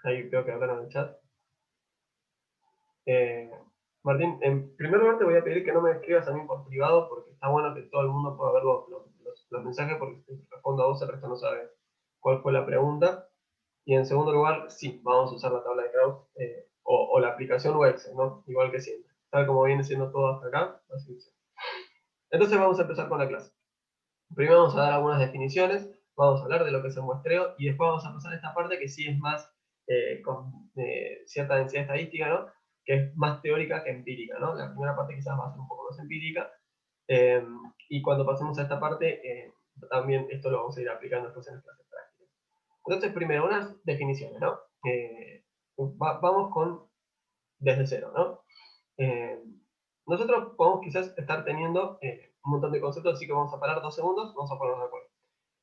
Ahí creo que hablaron en el chat. Martín, en primer lugar te voy a pedir que no me escribas a mí por privado, porque está bueno que todo el mundo pueda ver los mensajes, porque si te respondo a vos, el resto no sabe cuál fue la pregunta. Y en segundo lugar, sí, vamos a usar la tabla de Gauss o la aplicación o Excel, ¿no? Igual que siempre. Tal como viene siendo todo hasta acá, así es. Entonces vamos a empezar con la clase. Primero vamos a dar algunas definiciones, vamos a hablar de lo que es el muestreo y después vamos a pasar a esta parte que sí es más con cierta densidad estadística, ¿no? Que es más teórica que empírica, ¿no? La primera parte quizás va a ser un poco más empírica y cuando pasemos a esta parte también esto lo vamos a ir aplicando después en las clases prácticas. Entonces primero unas definiciones, ¿no? Vamos con desde cero, ¿no? Eh, nosotros podemos quizás estar teniendo un montón de conceptos, así que vamos a parar 2 segundos, vamos a ponernos de acuerdo.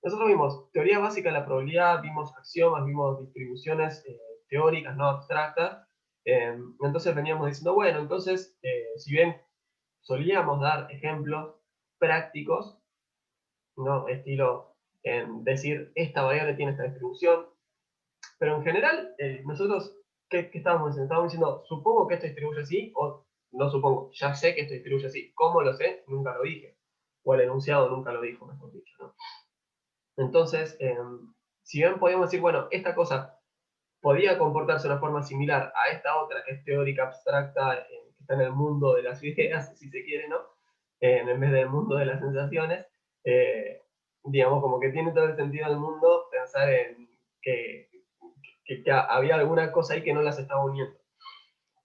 Nosotros vimos teoría básica de la probabilidad, vimos axiomas, vimos distribuciones teóricas, no abstractas. Entonces veníamos diciendo, bueno, entonces, si bien solíamos dar ejemplos prácticos, ¿no? Estilo decir, esta variable tiene esta distribución, pero en general, nosotros, ¿qué estábamos diciendo? Estábamos diciendo, supongo que esto distribuye así, o no supongo, ya sé que esto distribuye así. ¿Cómo lo sé? Nunca lo dije. O el enunciado nunca lo dijo, mejor dicho, ¿no? Entonces, si bien podíamos decir, bueno, esta cosa podía comportarse de una forma similar a esta otra, que es teórica abstracta, que está en el mundo de las ideas, si se quiere, ¿no? En vez del mundo de las sensaciones, digamos, como que tiene todo el sentido del mundo pensar en que había alguna cosa ahí que no las estaba uniendo.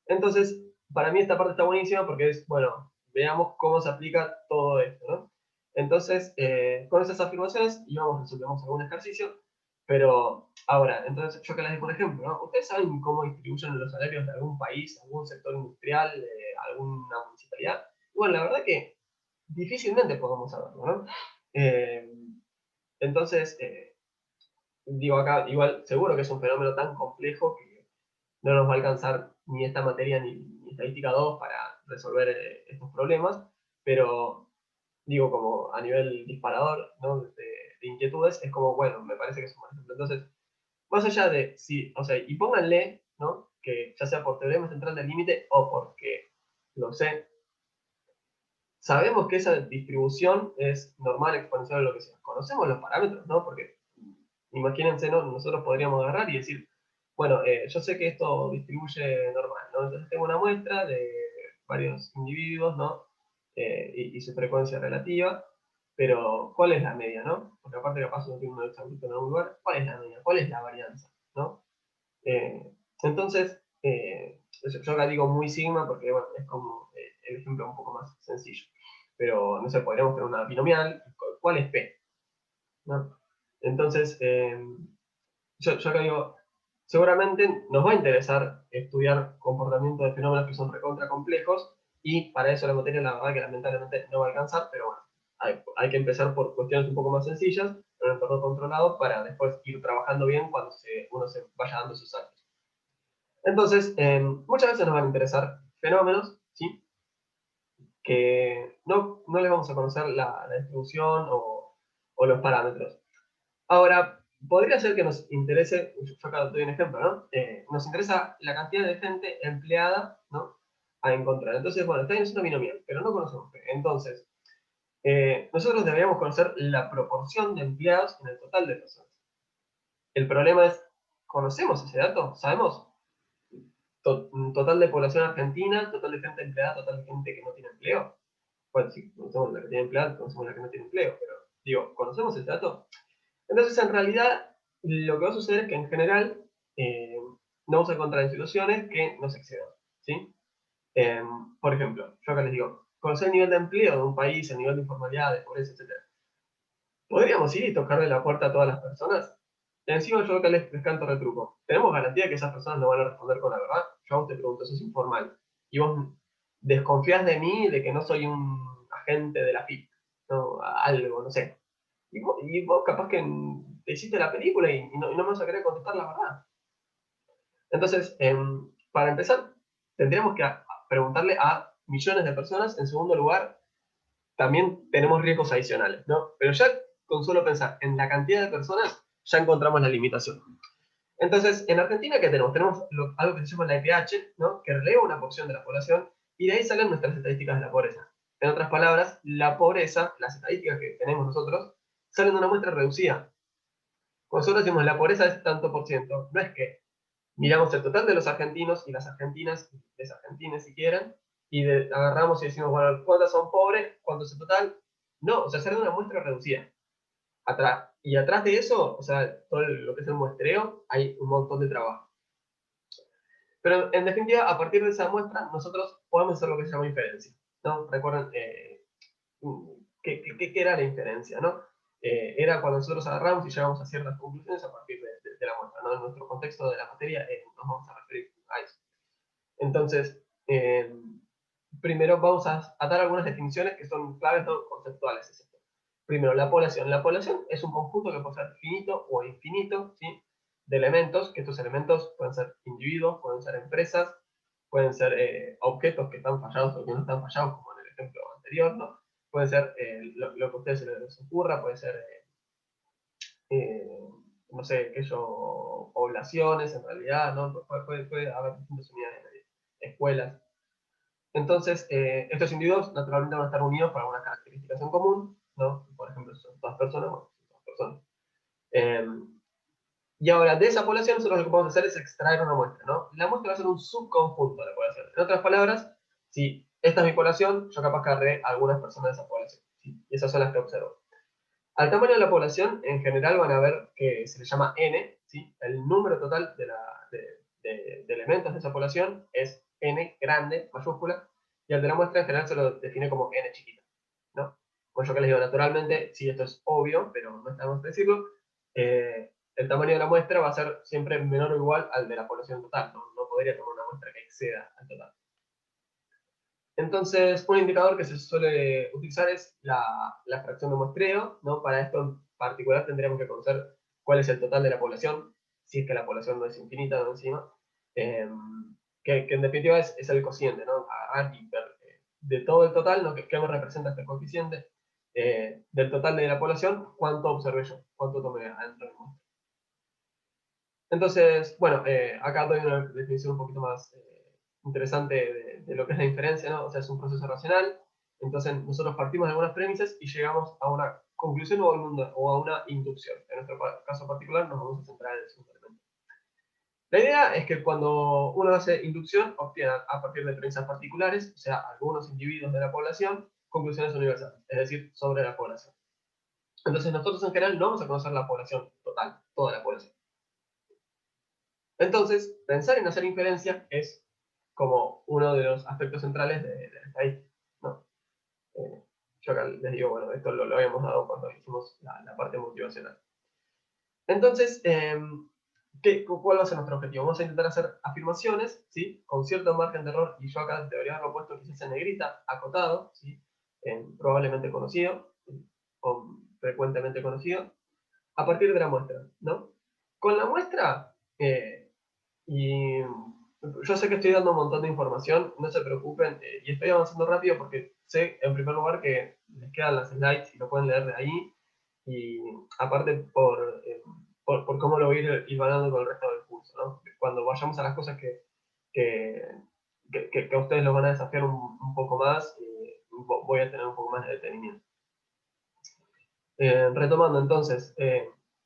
Entonces, para mí esta parte está buenísima porque es, bueno, veamos cómo se aplica todo esto, ¿no? Entonces, con esas afirmaciones íbamos, resolvemos algún ejercicio, pero ahora, entonces yo que les dejo un ejemplo, ¿no? ¿Ustedes saben cómo distribuyen los salarios de algún país, algún sector industrial, alguna municipalidad? Bueno, la verdad que difícilmente podemos saberlo, ¿no? Eh, entonces, digo acá, igual seguro que es un fenómeno tan complejo que no nos va a alcanzar ni esta materia ni estadística 2 para resolver estos problemas, pero digo como a nivel disparador, ¿no? de inquietudes, es como, bueno, me parece que es un buen ejemplo. Entonces, más allá de, sí, o sea, y pónganle, ¿no? Que ya sea por teorema central del límite o porque lo sé, sabemos que esa distribución es normal, exponencial o lo que sea. Conocemos los parámetros, ¿no? Porque imagínense, ¿no? Nosotros podríamos agarrar y decir, bueno, yo sé que esto distribuye normal, ¿no? Entonces tengo una muestra de varios individuos, ¿no? Y su frecuencia relativa, pero ¿cuál es la media, no? Porque aparte capaz no tiene un exabrupto en algún lugar, ¿cuál es la media? ¿Cuál es la varianza, no? Entonces, yo acá digo muy sigma porque, bueno, es como el ejemplo un poco más sencillo. Pero, no sé, podríamos tener una binomial, ¿cuál es P? ¿No? Entonces, yo acá digo, seguramente nos va a interesar estudiar comportamiento de fenómenos que son recontra complejos y para eso la materia la verdad que lamentablemente no va a alcanzar, pero bueno, hay que empezar por cuestiones un poco más sencillas, en un entorno controlado, para después ir trabajando bien cuando uno se vaya dando sus saltos. Entonces, muchas veces nos van a interesar fenómenos, ¿sí? Que no les vamos a conocer la distribución o los parámetros. Ahora, podría ser que nos interese, yo acá doy un ejemplo, ¿no? Nos interesa la cantidad de gente empleada, ¿no? A encontrar. Entonces, bueno, está en una binomial, pero no conocemos P. Entonces, nosotros deberíamos conocer la proporción de empleados en el total de personas. El problema es, ¿conocemos ese dato? ¿Sabemos? Total de población argentina, total de gente empleada, total de gente que no tiene empleo. Bueno, sí, conocemos la que tiene empleo, conocemos la que no tiene empleo, pero digo, ¿conocemos ese dato? Entonces, en realidad, lo que va a suceder es que en general eh, no vamos a encontrar instituciones que nos excedan, ¿sí? Eh, por ejemplo, yo acá les digo, conocer el nivel de empleo de un país, el nivel de informalidad, de pobreza, etc. ¿Podríamos ir y tocarle la puerta a todas las personas? Encima yo acá les canto el truco. ¿Tenemos garantía que esas personas no van a responder con la verdad? Yo a vos te pregunto, eso es informal. Y vos desconfías de mí, de que no soy un agente de la FIP, ¿no? Algo, no sé. Y vos capaz que te hiciste la película y no me vas a querer contestar la verdad. Entonces, para empezar, tendríamos que preguntarle a millones de personas. En segundo lugar, también tenemos riesgos adicionales, ¿no? Pero ya con solo pensar en la cantidad de personas, ya encontramos la limitación. Entonces, en Argentina, ¿qué tenemos? Tenemos algo que se llama la EPH, ¿no? Que releva una porción de la población, y de ahí salen nuestras estadísticas de la pobreza. En otras palabras, la pobreza, las estadísticas que tenemos nosotros, salen de una muestra reducida. Cuando nosotros decimos la pobreza es tanto por ciento, no es que miramos el total de los argentinos y las argentinas, y los argentines si quieren, y agarramos y decimos, bueno, ¿cuántas son pobres? ¿Cuánto es el total? No, o sea, sale de una muestra reducida. Y atrás de eso, o sea, todo lo que es el muestreo, hay un montón de trabajo. Pero en definitiva, a partir de esa muestra, nosotros podemos hacer lo que se llama inferencia, ¿no? Recuerden, ¿qué era la inferencia, no? Era cuando nosotros agarramos y llegamos a ciertas conclusiones a partir de la muestra, ¿no? En nuestro contexto de la materia nos vamos a referir a eso. Entonces, primero vamos a dar algunas definiciones que son claves, ¿no? Conceptuales. Es esto. Primero, la población. La población es un conjunto que puede ser finito o infinito, ¿sí? De elementos, que estos elementos pueden ser individuos, pueden ser empresas, pueden ser objetos que están fallados o que no están fallados, como en el ejemplo anterior, ¿no? Puede ser lo que a ustedes se les ocurra, puede ser, no sé, poblaciones en realidad, ¿no? Puede haber distintas unidades, escuelas. Entonces, estos individuos naturalmente van a estar unidos por alguna característica en común, ¿no? Por ejemplo, son dos personas, bueno, son dos personas. Y ahora, de esa población, nosotros lo que podemos hacer es extraer una muestra, ¿no? La muestra va a ser un subconjunto de la población. En otras palabras, si esta es mi población, yo capaz que agarré a algunas personas de esa población, ¿sí? Y esas son las que observo. Al tamaño de la población, en general van a ver que se le llama N, ¿sí? El número total de elementos de esa población es N grande, mayúscula, y al de la muestra en general se lo define como N chiquita, ¿no? Pues yo que les digo, naturalmente, sí, esto es obvio, pero no estamos de decirlo, el tamaño de la muestra va a ser siempre menor o igual al de la población total, no podría tomar una muestra que exceda al total. Entonces, un indicador que se suele utilizar es la fracción de muestreo, ¿no? Para esto en particular tendríamos que conocer cuál es el total de la población, si es que la población no es infinita, no encima, eh, que en definitiva es el cociente, ¿no? Agarrar y ver de todo el total, ¿no? ¿Qué me representa este coeficiente? Del total de la población, ¿cuánto observé yo? ¿Cuánto tomé adentro del muestra? Entonces, bueno, acá doy una definición un poquito más interesante de lo que es la inferencia, ¿no? O sea, es un proceso racional. Entonces, nosotros partimos de algunas premisas y llegamos a una conclusión o a una inducción. En nuestro caso particular, nos vamos a centrar en el segundo elemento. La idea es que cuando uno hace inducción, obtiene a partir de premisas particulares, o sea, algunos individuos de la población, conclusiones universales, es decir, sobre la población. Entonces, nosotros en general no vamos a conocer la población total, toda la población. Entonces, pensar en hacer inferencia es como uno de los aspectos centrales de la estadística, ¿no? Yo acá les digo, bueno, esto lo habíamos dado cuando hicimos la parte motivacional. Entonces, ¿cuál va a ser nuestro objetivo? Vamos a intentar hacer afirmaciones, ¿sí? Con cierto margen de error, y yo acá debería haberlo puesto quizás en negrita, acotado, ¿sí? Probablemente conocido, o frecuentemente conocido, a partir de la muestra, ¿no? Con la muestra, y yo sé que estoy dando un montón de información, no se preocupen, y estoy avanzando rápido porque sé, en primer lugar, que les quedan las slides y lo pueden leer de ahí, y aparte por cómo lo voy a ir hilvanando con el resto del curso, ¿no? Cuando vayamos a las cosas que, que a ustedes los van a desafiar un poco más, voy a tener un poco más de detenimiento. Retomando entonces,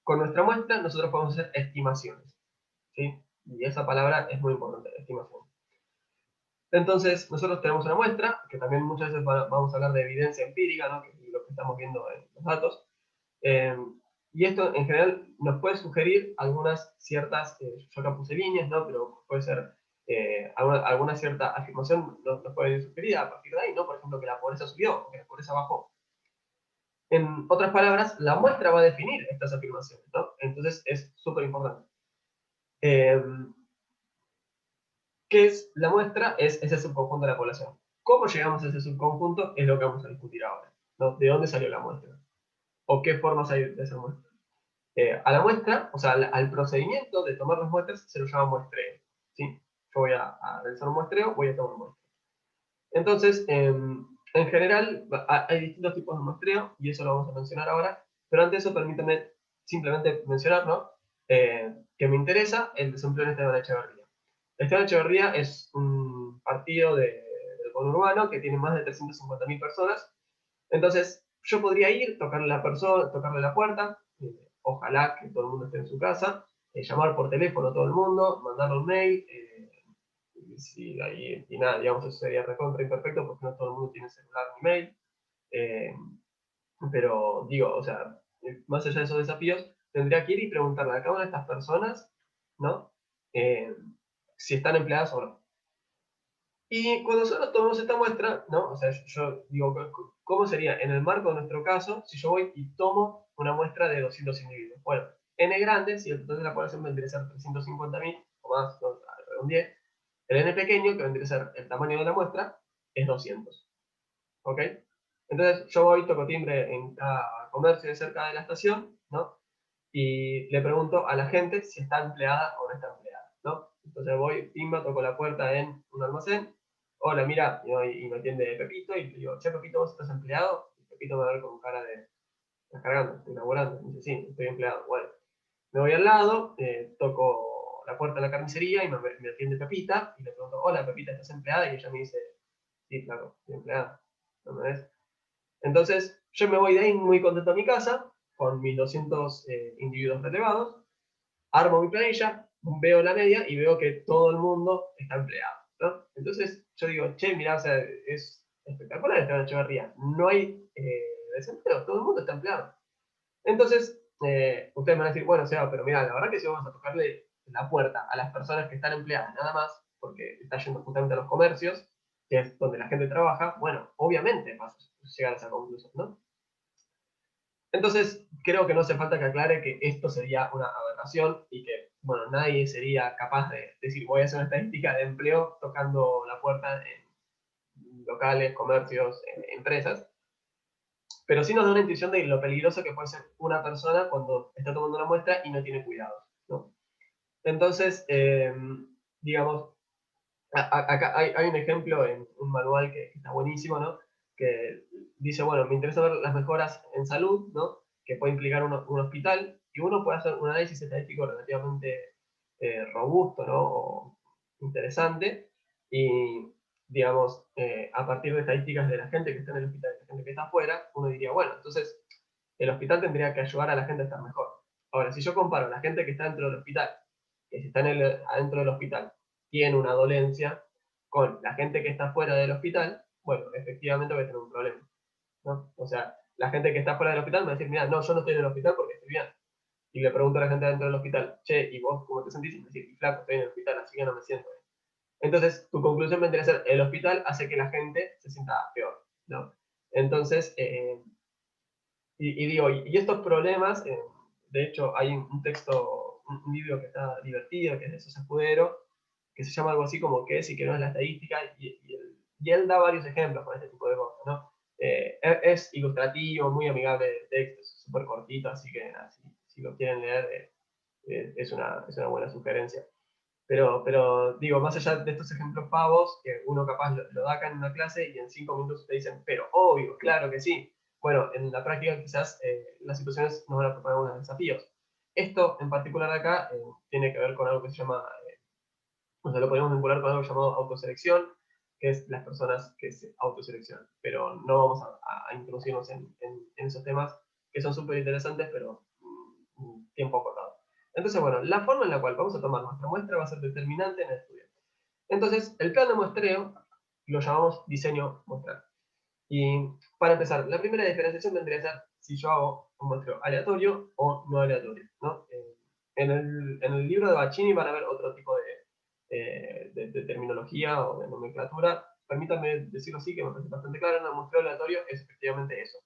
con nuestra muestra nosotros podemos hacer estimaciones, ¿sí? Y esa palabra es muy importante, estimación. Entonces, nosotros tenemos una muestra, que también muchas veces vamos a hablar de evidencia empírica, ¿no? Que es lo que estamos viendo en los datos. Y esto en general nos puede sugerir algunas ciertas, yo acá puse líneas, ¿no? Pero puede ser alguna cierta afirmación nos puede sugerir a partir de ahí, ¿no? Por ejemplo, que la pobreza subió, o que la pobreza bajó. En otras palabras, la muestra va a definir estas afirmaciones, ¿no? Entonces es súper importante. ¿Qué es la muestra? Es ese subconjunto de la población. ¿Cómo llegamos a ese subconjunto? Es lo que vamos a discutir ahora, ¿no? ¿De dónde salió la muestra? ¿O qué formas hay de esa muestra? A la muestra, o sea, al procedimiento de tomar las muestras, se lo llama muestreo, ¿sí? Yo voy a realizar un muestreo, voy a tomar muestras. Entonces, en general, hay distintos tipos de muestreo, y eso lo vamos a mencionar ahora, pero antes de eso, permítanme simplemente mencionar, ¿no? que me interesa el desempleo en Esteban Echeverría. Esteban Echeverría es un partido del conurbano que tiene más de 350.000 personas. Entonces, yo podría ir, tocarle la puerta, ojalá que todo el mundo esté en su casa, llamar por teléfono a todo el mundo, mandarle un mail, y nada, digamos, eso sería recontra imperfecto porque no todo el mundo tiene celular ni mail. Eh, pero digo, o sea, más allá de esos desafíos, tendría que ir y preguntarle a cada una de estas personas, ¿no? Eh, si están empleadas o no. Y cuando nosotros tomamos esta muestra, ¿no? O sea, yo digo, ¿cómo sería en el marco de nuestro caso si yo voy y tomo una muestra de 200 individuos? Bueno, N grande, si el total de la población vendría a ser 350.000 o más, no, redondeé. El N pequeño, que vendría a ser el tamaño de la muestra, es 200. ¿Ok? Entonces yo voy, toco timbre en cada comercio de cerca de la estación, ¿no? Y le pregunto a la gente si está empleada o no está empleada, ¿no? Entonces voy, timba, toco la puerta en un almacén. Hola, mira, y me atiende Pepito y le digo, che, Pepito, ¿vos estás empleado? Y Pepito me va a ver con cara de, ¿estás cargando? Estoy laburando. Y dice, sí, estoy empleado. Bueno, me voy al lado, toco la puerta de la carnicería y me atiende Pepita y le pregunto, hola, Pepita, ¿estás empleada? Y ella me dice, sí, claro, estoy empleada. ¿No me ves? Entonces, yo me voy de ahí muy contento a mi casa, con mis 200 individuos relevados, armo mi planilla, veo la media y veo que todo el mundo está empleado, ¿no? Entonces, yo digo, che, mirá, o sea, es espectacular esta Echeverría. No hay desempleo, todo el mundo está empleado. Entonces, ustedes me van a decir, bueno, Seba, pero mira, la verdad que si vamos a tocarle la puerta a las personas que están empleadas nada más, porque está yendo justamente a los comercios, que es donde la gente trabaja, bueno, obviamente vas a llegar a esa conclusión, ¿no? Entonces, creo que no hace falta que aclare que esto sería una aberración y que, bueno, nadie sería capaz de decir, voy a hacer una estadística de empleo tocando la puerta en locales, comercios, en empresas, pero sí nos da una intuición de lo peligroso que puede ser una persona cuando está tomando una muestra y no tiene cuidados, ¿no? Entonces, digamos, acá hay un ejemplo en un manual que está buenísimo, ¿no? Que dice, bueno, me interesa ver las mejoras en salud, ¿no? Que puede implicar un hospital, y uno puede hacer un análisis estadístico relativamente robusto, ¿no? O interesante, y, digamos, a partir de estadísticas de la gente que está en el hospital y la gente que está afuera, uno diría, bueno, entonces el hospital tendría que ayudar a la gente a estar mejor. Ahora, si yo comparo la gente que está dentro del hospital, que si está adentro del hospital tiene una dolencia, con la gente que está fuera del hospital, bueno, efectivamente voy a tener un problema, ¿no? O sea, la gente que está fuera del hospital me va a decir, mira, no, yo no estoy en el hospital porque estoy bien. Y le pregunto a la gente dentro del hospital, che, ¿y vos cómo te sentís? Y me dice, flaco, estoy en el hospital, así que no me siento bien. Entonces, tu conclusión vendría a ser, el hospital hace que la gente se sienta peor, ¿no? Entonces, y digo, y estos problemas, de hecho, hay un texto, un libro que está divertido, que es de Sosa Escudero, que se llama algo así como qué es y qué no es la estadística, y él da varios ejemplos con este tipo de cosas, ¿no? Es ilustrativo, muy amigable de texto, es súper cortito, así que nada, si lo quieren leer, es una buena sugerencia. Pero digo, más allá de estos ejemplos pavos, que uno capaz lo da acá en una clase y en 5 minutos te dicen, pero obvio, claro que sí. Bueno, en la práctica quizás las situaciones nos van a proponer unos desafíos. Esto en particular acá tiene que ver con algo que se llama, o sea, lo podemos vincular con algo llamado autoselección, que es las personas que se autoseleccionan. Pero no vamos a introducirnos en esos temas que son súper interesantes, pero tiempo acotado. Entonces, bueno, la forma en la cual vamos a tomar nuestra muestra va a ser determinante en el estudio. Entonces, el plan de muestreo lo llamamos diseño muestral. Y para empezar, la primera diferenciación vendría a ser si yo hago un muestreo aleatorio o no aleatorio, ¿no? En el libro de Bacchini van a ver otro tipo de terminología o de nomenclatura. Permítanme decirlo así, que me parece bastante claro, el muestreo aleatorio es efectivamente eso.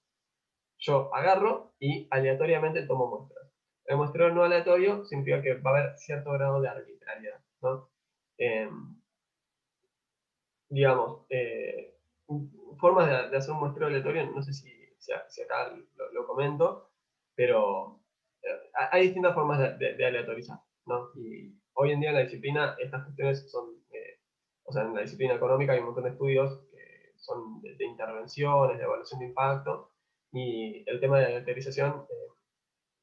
Yo agarro y aleatoriamente tomo muestras. El muestreo no aleatorio significa que va a haber cierto grado de arbitrariedad, ¿no? Eh, digamos, formas de hacer un muestreo aleatorio, no sé si acá lo comento, pero hay distintas formas de aleatorizar, ¿no? Y hoy en día en la disciplina estas cuestiones son, o sea, en la disciplina económica hay un montón de estudios que son de intervenciones, de evaluación de impacto, y el tema de la aleatorización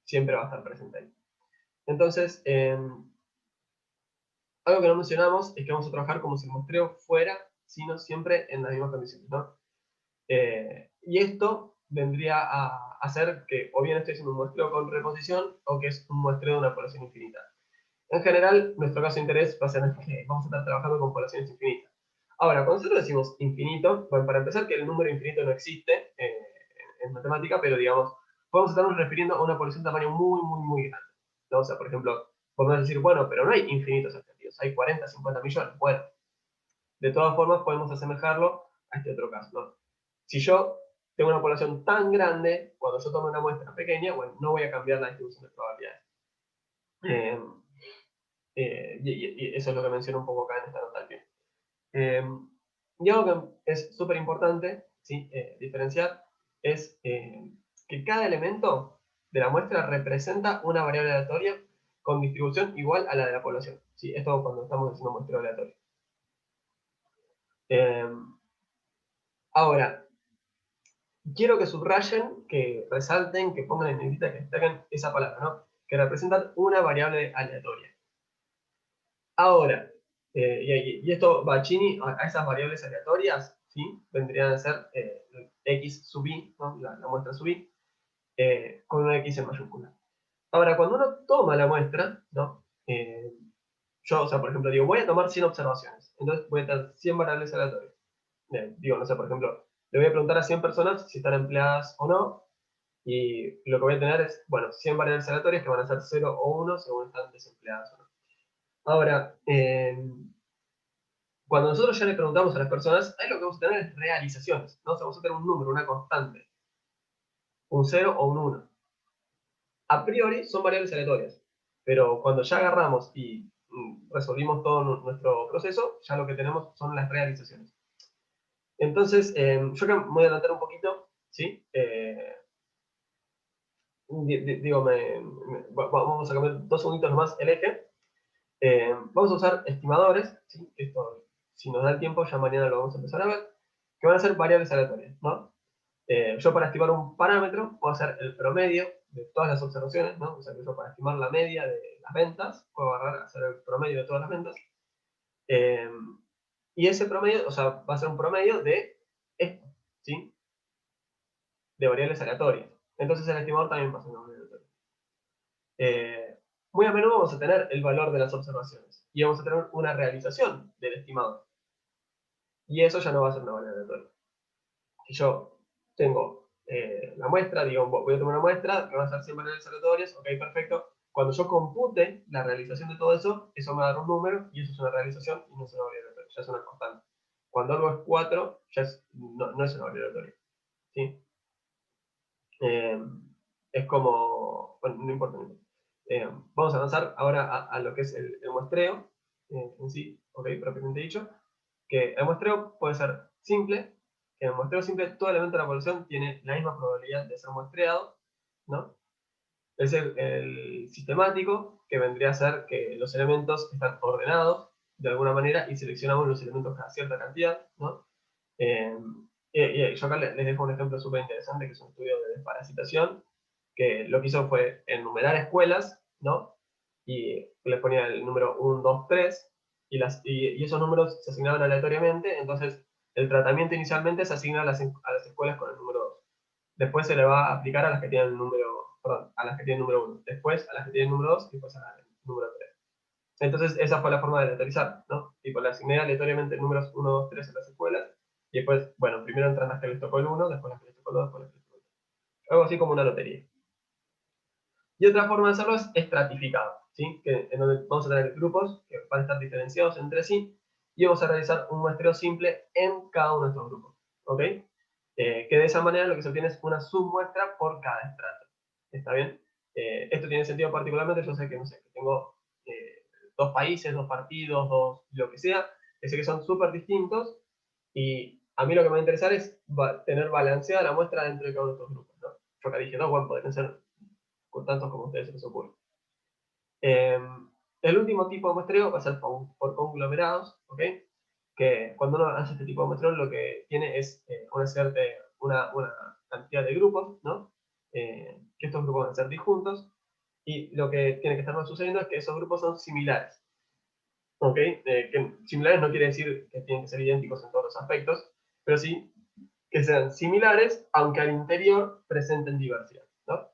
siempre va a estar presente ahí. Entonces, algo que no mencionamos es que vamos a trabajar como si el muestreo fuera, sino siempre en las mismas condiciones, ¿no? Y esto vendría a hacer que o bien estoy haciendo un muestreo con reposición o que es un muestreo de una población infinita. En general, nuestro caso de interés va a ser que vamos a estar trabajando con poblaciones infinitas. Ahora, cuando nosotros decimos infinito, bueno, para empezar que el número infinito no existe en matemática, pero digamos, podemos estarnos refiriendo a una población de tamaño muy, muy, muy grande, ¿no? O sea, por ejemplo, podemos decir, bueno, pero no hay infinitos objetivos, hay 40, 50 millones. Bueno, de todas formas podemos asemejarlo a este otro caso, ¿no? Si yo tengo una población tan grande, cuando yo tomo una muestra pequeña, bueno, no voy a cambiar la distribución de probabilidades. Eh, y eso es lo que menciono un poco acá en esta nota al pie. Y algo que es súper importante, ¿sí? Diferenciar es que cada elemento de la muestra representa una variable aleatoria con distribución igual a la de la población. ¿Sí? Esto cuando estamos haciendo muestreo aleatorio. Ahora, quiero que subrayen, que resalten, que pongan en negrita, que destaquen esa palabra, ¿no? Que representan una variable aleatoria. Ahora, y esto Bacini, a esas variables aleatorias, ¿sí? Vendrían a ser x sub i, ¿no? La muestra sub i, con una x en mayúscula. Ahora, cuando uno toma la muestra, ¿no? Yo, o sea, por ejemplo, digo, voy a tomar 100 observaciones. Entonces voy a tener 100 variables aleatorias. Digo, no sé, por ejemplo, le voy a preguntar a 100 personas si están empleadas o no. Y lo que voy a tener es, bueno, 100 variables aleatorias que van a ser 0 o 1 según están desempleadas o no. Ahora, cuando nosotros ya le preguntamos a las personas, ahí lo que vamos a tener es realizaciones, ¿no? O sea, vamos a tener un número, una constante, un 0 o un 1. A priori son variables aleatorias, pero cuando ya agarramos y resolvimos todo nuestro proceso, ya lo que tenemos son las realizaciones. Entonces, yo acá me voy a adelantar un poquito, ¿sí? Digo, vamos a cambiar 2 segunditos nomás el eje. Vamos a usar estimadores, ¿sí? Esto, si nos da el tiempo, ya mañana lo vamos a empezar a ver, que van a ser variables aleatorias, ¿no? Yo para estimar un parámetro puedo hacer el promedio de todas las observaciones, ¿no? O sea que yo para estimar la media de las ventas, puedo agarrar, hacer el promedio de todas las ventas. Eh, y ese promedio, o sea, va a ser un promedio de esto, ¿sí? De variables aleatorias. Entonces el estimador también va a ser una variable aleatoria. Muy a menudo vamos a tener el valor de las observaciones y vamos a tener una realización del estimado. Y eso ya no va a ser una variable aleatoria. Si yo tengo la muestra, digo, voy a tomar una muestra, me van a ser 100 variables aleatorias, ok, perfecto. Cuando yo compute la realización de todo eso, eso me va a dar un número y eso es una realización y no es una variable aleatoria, ya es una constante. Cuando algo es 4, ya no es una variable aleatoria. ¿Sí? Eh, es como, bueno, no importa. No importa. Vamos a avanzar ahora a lo que es el muestreo en sí, ok, propiamente dicho, que el muestreo puede ser simple, que en el muestreo simple todo elemento de la población tiene la misma probabilidad de ser muestreado, ¿no? Es el sistemático, que vendría a ser que los elementos están ordenados de alguna manera y seleccionamos los elementos cada cierta cantidad, ¿no? Eh, y yo acá les dejo un ejemplo súper interesante, que es un estudio de desparasitación, que lo que hizo fue enumerar escuelas, ¿no? Y les ponía el número 1, 2, 3, y esos números se asignaban aleatoriamente, entonces el tratamiento inicialmente se asigna a las escuelas con el número 2. Después se le va a aplicar a las que tienen el número, perdón, a las que tienen el número 1. Después a las que tienen el número 2 y después a las del número 3. Entonces, esa fue la forma de aleatorizar, ¿no? Tipo, le asigné aleatoriamente números 1, 2, 3 en las escuelas, y después, bueno, primero entran las que les tocó el 1, después las que les tocó el 2, después las que les tocó el 3. Algo así como una lotería. Y otra forma de hacerlo es estratificado, ¿sí? En donde vamos a tener grupos que van a estar diferenciados entre sí, y vamos a realizar un muestreo simple en cada uno de estos grupos, ¿ok? Que de esa manera lo que se obtiene es una submuestra por cada estrato. ¿Está bien? Esto tiene sentido particularmente, yo sé que, no sé, que tengo dos países, dos partidos, dos lo que sea, que sé que son súper distintos, y a mí lo que me va a interesar es tener balanceada la muestra dentro de cada uno de estos grupos, ¿no? Yo acá dije, no, bueno, podrían ser con tantos como a ustedes se les ocurre. El último tipo de muestreo va a ser por conglomerados, ¿ok? Que cuando uno hace este tipo de muestreo lo que tiene es una cantidad de grupos, ¿no? Que estos grupos van a ser disjuntos, Y lo que tiene que estar sucediendo es que esos grupos son similares. ¿Ok? Que similares no quiere decir que tienen que ser idénticos en todos los aspectos, pero sí que sean similares, aunque al interior presenten diversidad, ¿no?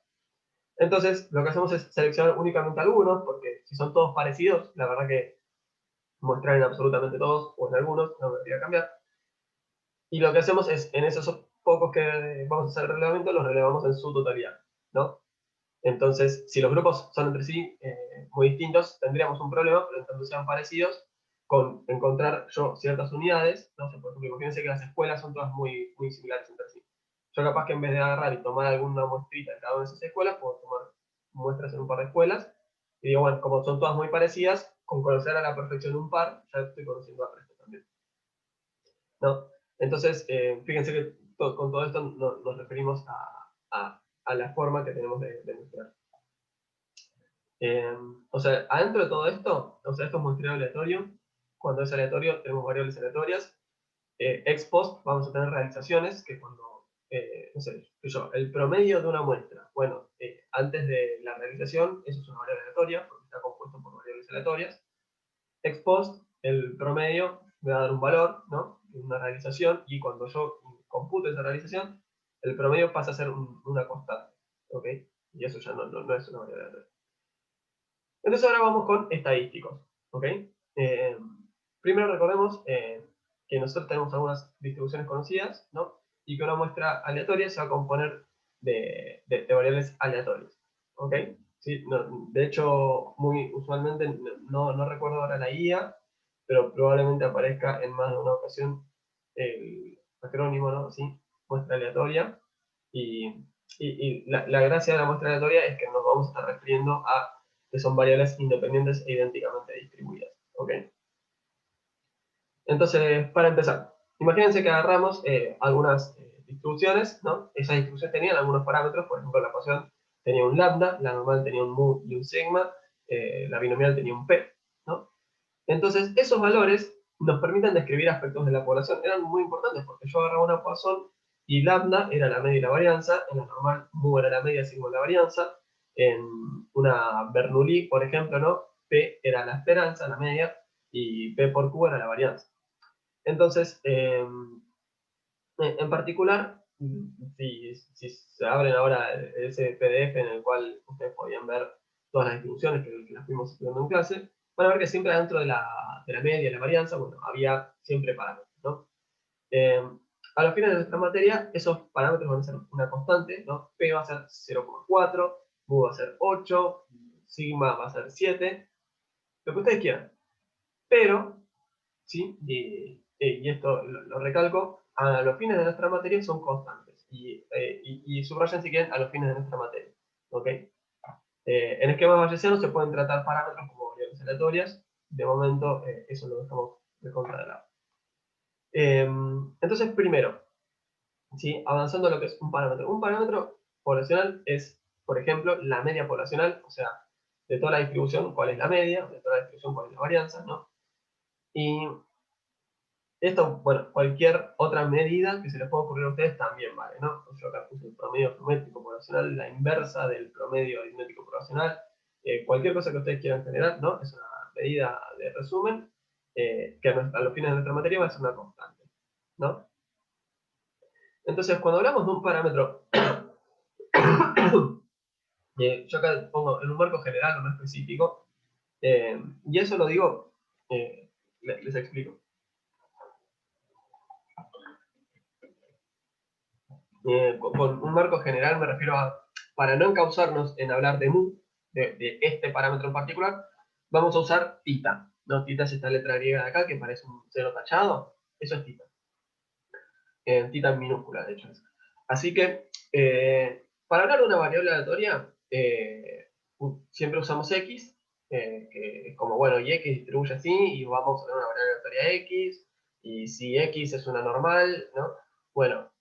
Entonces, lo que hacemos es seleccionar únicamente algunos, porque si son todos parecidos, la verdad que mostrar en absolutamente todos o en algunos no me debería cambiar. Y lo que hacemos es, en esos pocos que vamos a hacer relevamiento, los relevamos en su totalidad, ¿no? Entonces, si los grupos son entre sí muy distintos, tendríamos un problema, pero en tanto sean parecidos, con encontrar yo ciertas unidades, no sé, por ejemplo, imagínense que las escuelas son todas muy, muy similares entre sí. Yo capaz que en vez de agarrar y tomar alguna muestrita de cada una de esas escuelas, puedo tomar muestras en un par de escuelas, y digo, bueno, como son todas muy parecidas, con conocer a la perfección un par, ya estoy conociendo al resto también, ¿no? Entonces, fíjense que con todo esto nos referimos a la forma que tenemos de mostrar. O sea, adentro de todo esto, o sea, esto es muestreo aleatorio. Cuando es aleatorio, tenemos variables aleatorias. Ex post, vamos a tener realizaciones, que cuando, no sé, el promedio de una muestra, bueno, antes de la realización, eso es una variable aleatoria, porque está compuesto por variables aleatorias. Ex post, el promedio me va a dar un valor, ¿no? Una realización, y cuando yo compute esa realización, el promedio pasa a ser una constante, ¿ok? Y eso ya no es una variable aleatoria. Entonces ahora vamos con estadísticos, ¿ok? Eh, Primero recordemos que nosotros tenemos algunas distribuciones conocidas, ¿no? Y que una muestra aleatoria se va a componer de variables aleatorias, ¿ok? ¿Sí? No, de hecho, muy usualmente, no recuerdo ahora la guía, pero probablemente aparezca en más de una ocasión el acrónimo, ¿no? ¿Sí? Muestra aleatoria. Y, la gracia de la muestra aleatoria es que nos vamos a estar refiriendo a que son variables independientes e idénticamente distribuidas, ¿ok? Entonces, para empezar, imagínense que agarramos algunas distribuciones, ¿no? Esas distribuciones tenían algunos parámetros, por ejemplo, la ecuación tenía un lambda, la normal tenía un mu y un sigma, la binomial tenía un p, ¿no? Entonces, esos valores nos permiten describir aspectos de la población. Eran muy importantes porque yo agarraba una Poisson y lambda era la media y la varianza, en la normal mu era la media, sigma la varianza, en una Bernoulli, por ejemplo, ¿no? P era la esperanza, la media, y P por Q era la varianza. Entonces, en particular, si se abren ahora ese PDF en el cual ustedes podían ver todas las distribuciones que las fuimos estudiando en clase, van a ver que siempre dentro de la media y la varianza, bueno, había siempre parámetros, ¿no? A los fines de nuestra materia, esos parámetros van a ser una constante, ¿no? P va a ser 0,4, mu va a ser 8, sigma va a ser 7, lo que ustedes quieran. Pero, ¿sí? Y esto lo recalco, a los fines de nuestra materia son constantes. Y subrayan si quieren a los fines de nuestra materia. ¿Ok? En esquemas bayesianos se pueden tratar parámetros como variables aleatorias. De momento, eso lo dejamos de contra de lado. Entonces, primero, ¿sí? Avanzando a lo que es un parámetro. Un parámetro poblacional es, por ejemplo, la media poblacional, o sea, de toda la distribución, cuál es la media, de toda la distribución, cuál es la varianza, ¿no? Y esto, bueno, cualquier otra medida que se les pueda ocurrir a ustedes también vale, ¿no? Yo acá puse el promedio geométrico poblacional, la inversa del promedio aritmético poblacional, cualquier cosa que ustedes quieran generar, ¿no? Es una medida de resumen que a los fines de nuestra materia va a ser una constante, ¿no? Entonces, cuando hablamos de un parámetro, yo acá pongo en un marco general o no específico, y eso lo digo, les explico. Con un marco general me refiero a, para no encauzarnos en hablar de mu, de este parámetro en particular, vamos a usar tita. ¿No? Tita es esta letra griega de acá que parece un cero tachado, eso es tita. Tita en minúscula, de hecho. Así que, para hablar de una variable aleatoria, siempre usamos x, que es como, bueno, y x distribuye así, y vamos a ver una variable aleatoria x, y si x es una normal, ¿no? Bueno,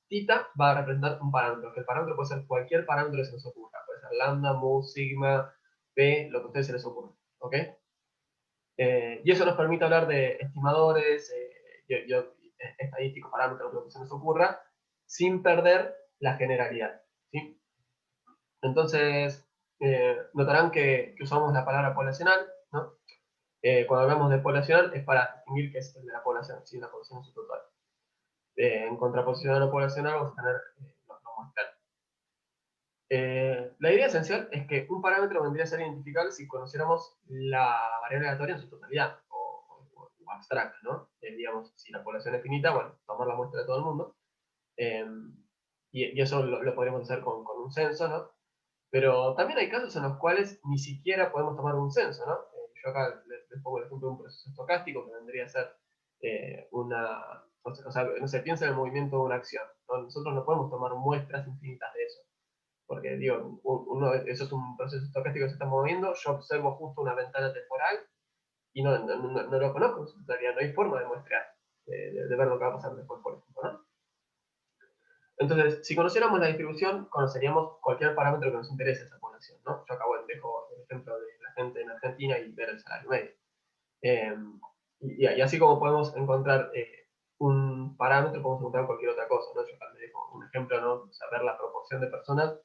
tita va a representar un parámetro, que el parámetro puede ser cualquier parámetro que se nos ocurra, puede ser lambda, mu, sigma, p, lo que a ustedes se les ocurra, ¿ok? Y eso nos permite hablar de estimadores, estadísticos, parámetros, lo que se nos ocurra, sin perder la generalidad, ¿sí? Entonces, notarán que usamos la palabra poblacional, ¿no? Cuando hablamos de poblacional es para distinguir qué es el de la población, si la población en su total. En contraposición a lo poblacional vamos a tener lo muestral. La idea esencial es que un parámetro vendría a ser identificable si conociéramos la variable aleatoria en su totalidad, o abstracta, ¿no? Digamos, si la población es finita, bueno, tomar la muestra de todo el mundo. Y eso lo podríamos hacer con un censo, ¿no? Pero también hay casos en los cuales ni siquiera podemos tomar un censo, ¿no? Yo acá les pongo el ejemplo de un proceso estocástico que vendría a ser una... O sea, no se piensa en el movimiento de una acción, ¿no? Nosotros no podemos tomar muestras infinitas de eso. Porque, digo, eso es un proceso estocástico que se está moviendo, yo observo justo una ventana temporal y no lo conozco, en realidad no hay forma de muestrear, de ver lo que va a pasar después, por ejemplo, ¿no? Entonces, si conociéramos la distribución, conoceríamos cualquier parámetro que nos interese esa población, ¿no? Yo acabo dejo el ejemplo de la gente en Argentina y ver el salario medio. Eh, y así como podemos encontrar un parámetro, podemos encontrar cualquier otra cosa, ¿no? Yo acá le dejo un ejemplo, ¿no? Saber la proporción de personas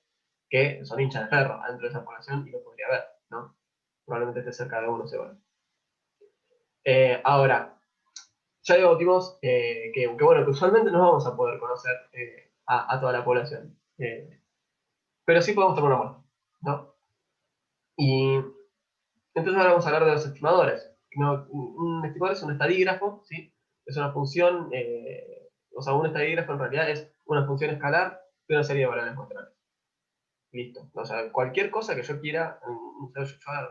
que son hinchas de ferro dentro de esa población y lo podría ver, ¿no? Probablemente esté cerca de uno, se va. Ahora, ya debatimos que, bueno, que usualmente no vamos a poder conocer a toda la población. Pero sí podemos tomar una muestra, ¿no? Y entonces ahora vamos a hablar de los estimadores. ¿No? Un estimador es un estadígrafo, ¿sí? Es una función, o sea, un estadígrafo en realidad es una función escalar de una serie de variables muestrales. Listo. O sea, cualquier cosa que yo quiera, yo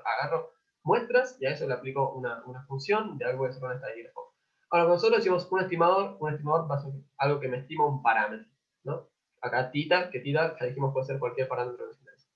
agarro muestras y a eso le aplico una función de algo que se llama estadígrafo. Ahora, cuando nosotros decimos un estimador va a ser algo que me estima un parámetro, ¿no? Acá tita, que tita, ya dijimos puede ser cualquier parámetro que nos interese.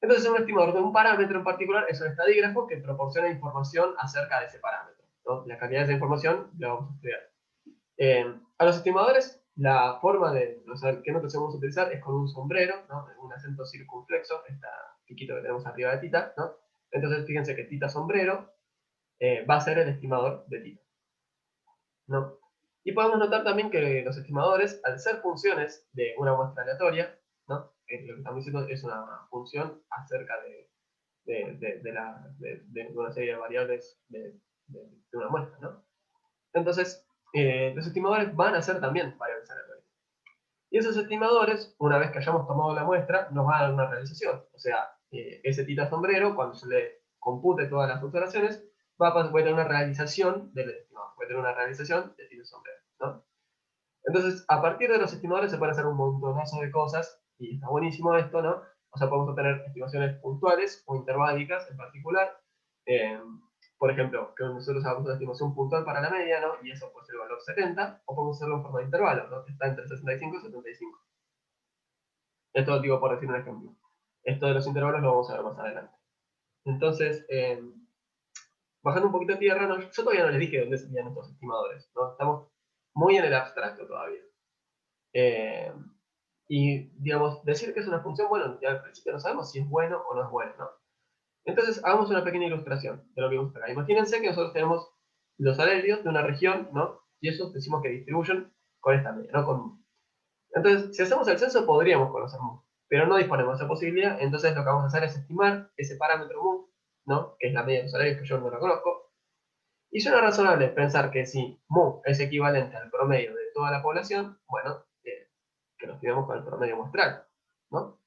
Entonces, un estimador de un parámetro en particular es un estadígrafo que proporciona información acerca de ese parámetro, ¿no? La calidad de esa información la vamos a estudiar. A los estimadores, la forma de, o sea, que nosotros vamos a utilizar es con un sombrero, ¿no? Un acento circunflexo, este piquito que tenemos arriba de tita, ¿no? Entonces, fíjense que tita sombrero va a ser el estimador de tita, ¿no? Y podemos notar también que los estimadores, al ser funciones de una muestra aleatoria, ¿no? Lo que estamos diciendo es una función acerca de una serie de variables de una muestra, ¿no? Entonces, los estimadores van a ser también variables aleatorias. Y esos estimadores, una vez que hayamos tomado la muestra, nos van a dar una realización. O sea, ese tita sombrero, cuando se le compute todas las observaciones, puede tener una realización del estimador, puede tener una realización de tita sombrero, ¿no? Entonces, a partir de los estimadores se pueden hacer un montonazo de cosas, y está buenísimo esto, ¿no? O sea, podemos obtener estimaciones puntuales o intervalicas en particular. Eh, por ejemplo, que nosotros hagamos una estimación puntual para la media, ¿no? Y eso puede ser el valor 70, o podemos hacerlo en forma de intervalo, ¿no? Que está entre 65 y 75. Esto digo por decir un ejemplo. Esto de los intervalos lo vamos a ver más adelante. Entonces, bajando un poquito a tierra, ¿no? Yo todavía no les dije dónde serían estos estimadores, ¿no? Estamos muy en el abstracto todavía. Eh, y, digamos, decir que es una función, bueno, ya al principio no sabemos si es bueno o no es bueno, ¿no? Entonces, hagamos una pequeña ilustración de lo que vimos acá. Imagínense que nosotros tenemos los salarios de una región, ¿no? Y esos decimos que distribuyen con esta media, ¿no? Entonces, si hacemos el censo, podríamos conocer mu, pero no disponemos de esa posibilidad, entonces lo que vamos a hacer es estimar ese parámetro mu, ¿no? Que es la media de los salarios que yo no la conozco. Y suena razonable pensar que si mu es equivalente al promedio de toda la población, bueno, que lo estimemos con el promedio muestral, ¿no?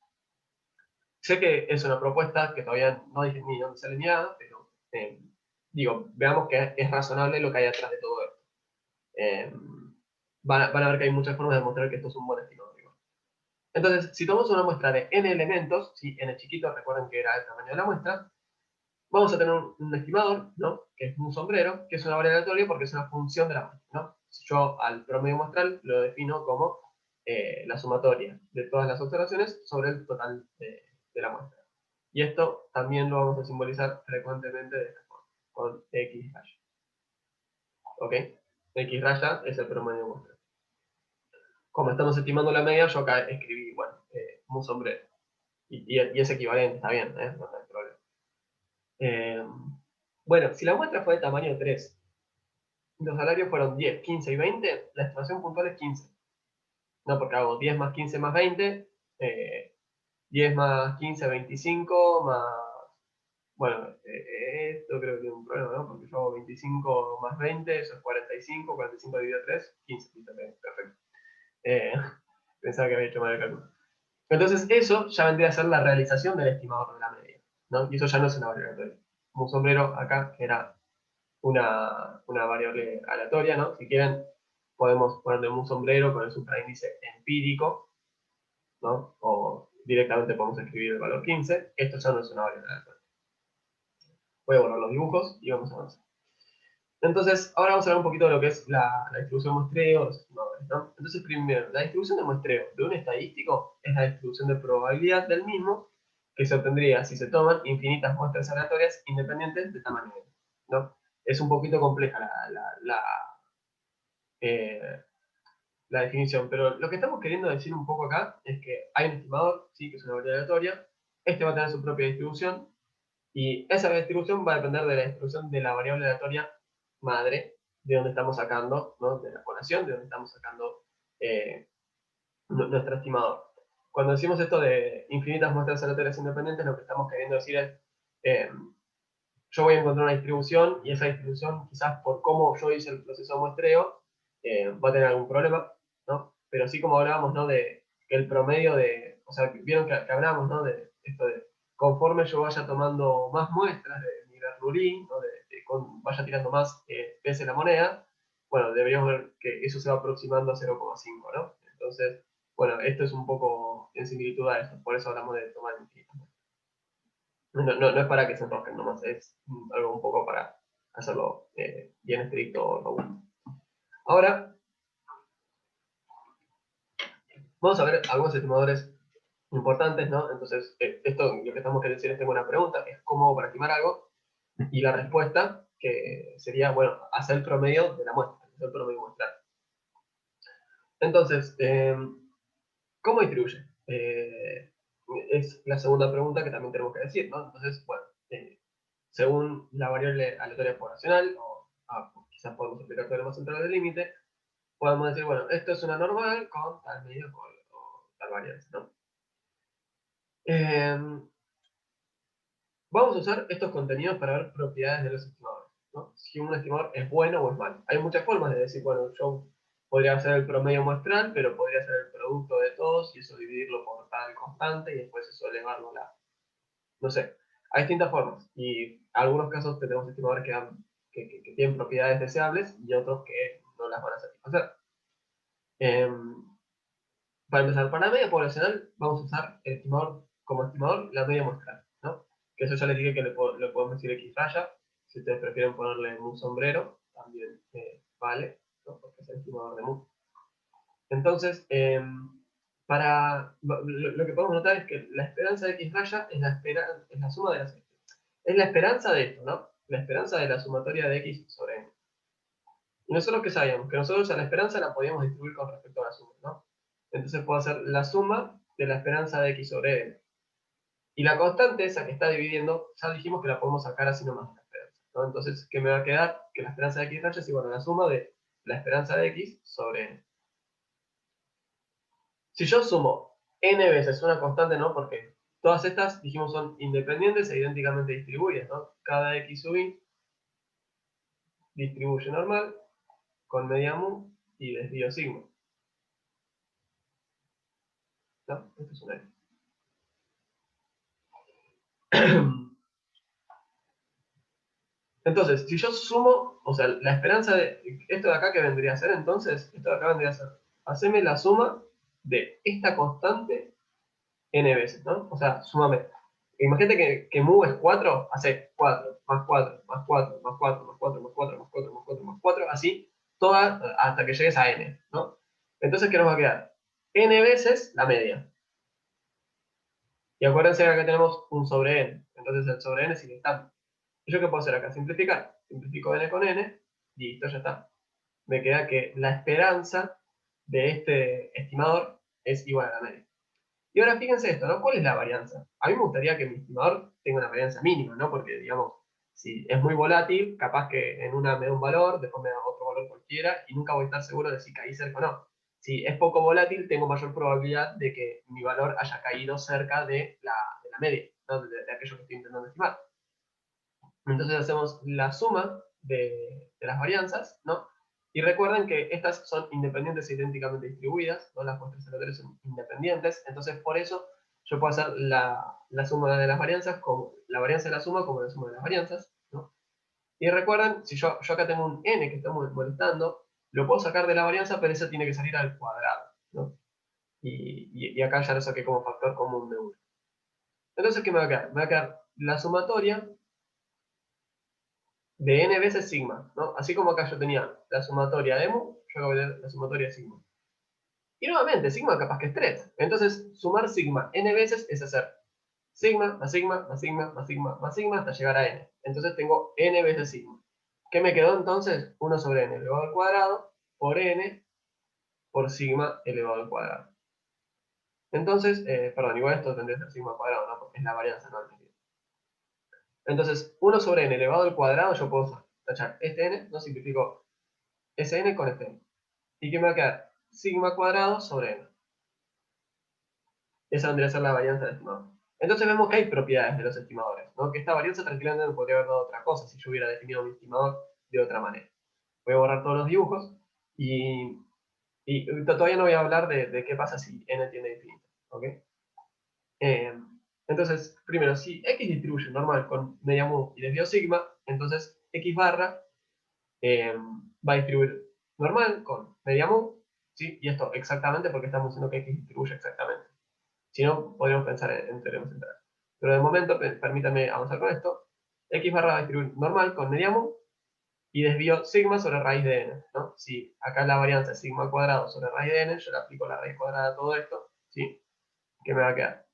Sé que es una propuesta que todavía no dije ni dónde sale ni nada, pero digo, veamos que es razonable lo que hay atrás de todo esto. Eh, van a ver que hay muchas formas de demostrar que esto es un buen estimador. Entonces, si tomamos una muestra de n elementos, si n chiquito, recuerden que era el tamaño de la muestra, vamos a tener un estimador, ¿no? Que es un sombrero, que es una variable aleatoria porque es una función de la muestra, ¿no? Yo al promedio muestral lo defino como la sumatoria de todas las observaciones sobre el total de la muestra. Y esto también lo vamos a simbolizar frecuentemente de esta forma, con X raya. ¿Ok? X raya es el promedio muestral. Como estamos estimando la media, yo acá escribí, bueno, un sombrero. Y es equivalente, está bien, no hay problema. Bueno, si la muestra fue de tamaño 3, los salarios fueron 10, 15 y 20, la estimación puntual es 15. No, porque hago 10 más 15 más 20, 10 más 15, 25, más... Bueno, esto creo que tiene un problema, ¿no? Porque yo hago 25 más 20, eso es 45, 45 dividido 3, 15, sí, también, perfecto. Pensaba que había hecho mal el cálculo. Entonces eso ya vendría a ser la realización del estimador de la media, ¿no? Y eso ya no es una variable aleatoria. Un sombrero acá era una variable aleatoria, ¿no? Si quieren, podemos ponerle un sombrero con el supraíndice empírico, ¿no? O directamente podemos escribir el valor 15. Esto ya no es una variable aleatoria. Voy a borrar los dibujos y vamos a avanzar. Entonces, ahora vamos a hablar un poquito de lo que es la distribución de muestreo, los estimadores, ¿no? Entonces, primero, la distribución de muestreo de un estadístico es la distribución de probabilidad del mismo que se obtendría si se toman infinitas muestras aleatorias independientes de tamaño n, ¿no? Es un poquito compleja la definición, pero lo que estamos queriendo decir un poco acá es que hay un estimador, sí, que es una variable aleatoria, este va a tener su propia distribución, y esa distribución va a depender de la distribución de la variable aleatoria madre, de donde estamos sacando, ¿no? De la población, de donde estamos sacando nuestro estimador. Cuando decimos esto de infinitas muestras aleatorias independientes, lo que estamos queriendo decir es, yo voy a encontrar una distribución, y esa distribución, quizás por cómo yo hice el proceso de muestreo, va a tener algún problema, ¿no? Pero así como hablábamos, ¿no? De que el promedio de, o sea, vieron que hablábamos, ¿no? De esto de, conforme yo vaya tomando más muestras de mi Bernoulli, ¿no? Vaya tirando más veces en la moneda, bueno, deberíamos ver que eso se va aproximando a 0,5, ¿no? Entonces, bueno, esto es un poco en similitud a eso, por eso hablamos de tomar infinitas. No es para que se enrosquen nomás, es algo un poco para hacerlo bien estricto, robusto. Ahora, vamos a ver algunos estimadores importantes, ¿no? Entonces, esto lo que estamos queriendo decir es, tengo una pregunta, que es cómo para estimar algo, y la respuesta, que sería, bueno, hacer el promedio de la muestra, hacer el promedio muestral. Entonces, ¿cómo distribuye? Es la segunda pregunta que también tenemos que decir, ¿no? Entonces, bueno, según la variable aleatoria poblacional, o quizás podemos aplicar teoremas centrales del límite, podemos decir, bueno, esto es una normal con tal medio o tal varianza, ¿no? Vamos a usar estos contenidos para ver propiedades de los estimadores, ¿no? Si un estimador es bueno o es malo. Hay muchas formas de decir, bueno, yo podría hacer el promedio muestral, pero podría hacer el producto de todos y eso dividirlo por tal constante y después eso elevarlo a la... No sé, hay distintas formas. Y en algunos casos tenemos estimadores que tienen propiedades deseables y otros que no las van a satisfacer. Para empezar, para la media poblacional vamos a usar el estimador, como estimador la media muestral, ¿no? Que eso ya les dije que le podemos decir X raya. Si ustedes prefieren ponerle un sombrero, también vale, ¿no? Porque es el estimador de mu. Entonces, lo que podemos notar es que la esperanza de X raya es la suma de las... Es la esperanza de esto, ¿no? La esperanza de la sumatoria de X sobre N. Y nosotros, ¿qué sabíamos? Que nosotros a la esperanza la podíamos distribuir con respecto a la suma, ¿no? Entonces puedo hacer la suma de la esperanza de X sobre N. Y la constante, esa que está dividiendo, ya dijimos que la podemos sacar así nomás de la esperanza, ¿no? Entonces, ¿qué me va a quedar? Que la esperanza de X raya es igual a la suma de la esperanza de X sobre N. Si yo sumo N veces una constante, ¿no? Porque todas estas, dijimos, son independientes e idénticamente distribuidas, ¿no? Cada X sub I distribuye normal con media mu y desvío sigma, ¿no? Esto es una N. Entonces, si yo sumo, o sea, la esperanza de esto de acá que vendría a ser, entonces, esto de acá vendría a ser, haceme la suma de esta constante n veces, ¿no? O sea, súmame. Imagínate que mu es 4, hace 4, más 4, más 4, más 4, más 4, más 4, más 4, más 4, más 4, así, toda hasta que llegues a n, ¿no? Entonces, ¿qué nos va a quedar? N veces la media. Y acuérdense que acá tenemos un sobre n, entonces el sobre n sigue estando. ¿Y yo qué puedo hacer acá? Simplificar. Simplifico n con n, listo, ya está. Me queda que la esperanza de este estimador es igual a la media. Y ahora fíjense esto, ¿no? ¿Cuál es la varianza? A mí me gustaría que mi estimador tenga una varianza mínima, ¿no? Porque, digamos, si es muy volátil, capaz que en una me da un valor, después me da otro valor cualquiera, y nunca voy a estar seguro de si caí cerca o no. Si es poco volátil, tengo mayor probabilidad de que mi valor haya caído cerca de la media, ¿no? de aquello que estoy intentando estimar. Entonces hacemos la suma de las varianzas, ¿no? Y recuerden que estas son independientes e idénticamente distribuidas, ¿no? Las muestras aleatorias son independientes, entonces por eso yo puedo hacer la suma de las varianzas como la varianza de la suma como la suma de las varianzas, ¿no? Y recuerden, si yo acá tengo un n que está molestando, lo puedo sacar de la varianza, pero eso tiene que salir al cuadrado, ¿no? Y acá ya lo saqué como factor común de 1. Entonces, ¿qué me va a quedar? Me va a quedar la sumatoria de n veces sigma, ¿no? Así como acá yo tenía la sumatoria de mu, yo acá voy a tener la sumatoria de sigma. Y nuevamente, sigma capaz que es 3. Entonces, sumar sigma n veces es hacer sigma más sigma más sigma más sigma más sigma hasta llegar a n. Entonces tengo n veces sigma. ¿Qué me quedó entonces? 1 sobre n elevado al cuadrado por n por sigma elevado al cuadrado. Entonces, perdón, igual esto tendría que ser sigma al cuadrado, ¿no? Porque es la varianza, no el medio. Entonces, 1 sobre n elevado al cuadrado, yo puedo tachar este n, no simplifico ese n con este n. ¿Y qué me va a quedar? Sigma cuadrado sobre n. Esa vendría a ser la varianza del estimador. Entonces vemos que hay propiedades de los estimadores, ¿no? Que esta varianza tranquilamente me podría haber dado otra cosa si yo hubiera definido mi estimador de otra manera. Voy a borrar todos los dibujos y todavía no voy a hablar de qué pasa si n tiende a infinito. ¿Ok? Entonces, primero, si x distribuye normal con media mu y desvío sigma, entonces x barra va a distribuir normal con media mu, ¿sí? Y esto exactamente porque estamos diciendo que x distribuye exactamente. Si no, podríamos pensar en teoremas centrales. Pero de momento, permítanme avanzar con esto. X barra va a distribuir normal con media mu y desvío sigma sobre raíz de n, ¿no? Si acá la varianza es sigma cuadrado sobre raíz de n, yo le aplico la raíz cuadrada a todo esto, ¿sí? ¿Qué me va a quedar?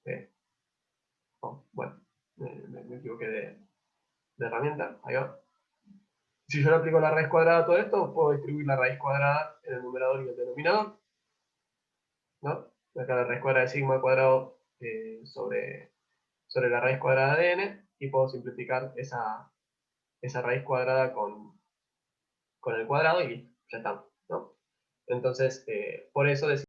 Oh, bueno, me equivoqué de herramienta, ahí va. Si yo le aplico la raíz cuadrada a todo esto, puedo distribuir la raíz cuadrada en el numerador y el denominador, ¿no? Acá la raíz cuadrada de sigma cuadrado sobre la raíz cuadrada de n, y puedo simplificar esa raíz cuadrada con el cuadrado y listo, ya está, ¿no? Entonces, por eso decimos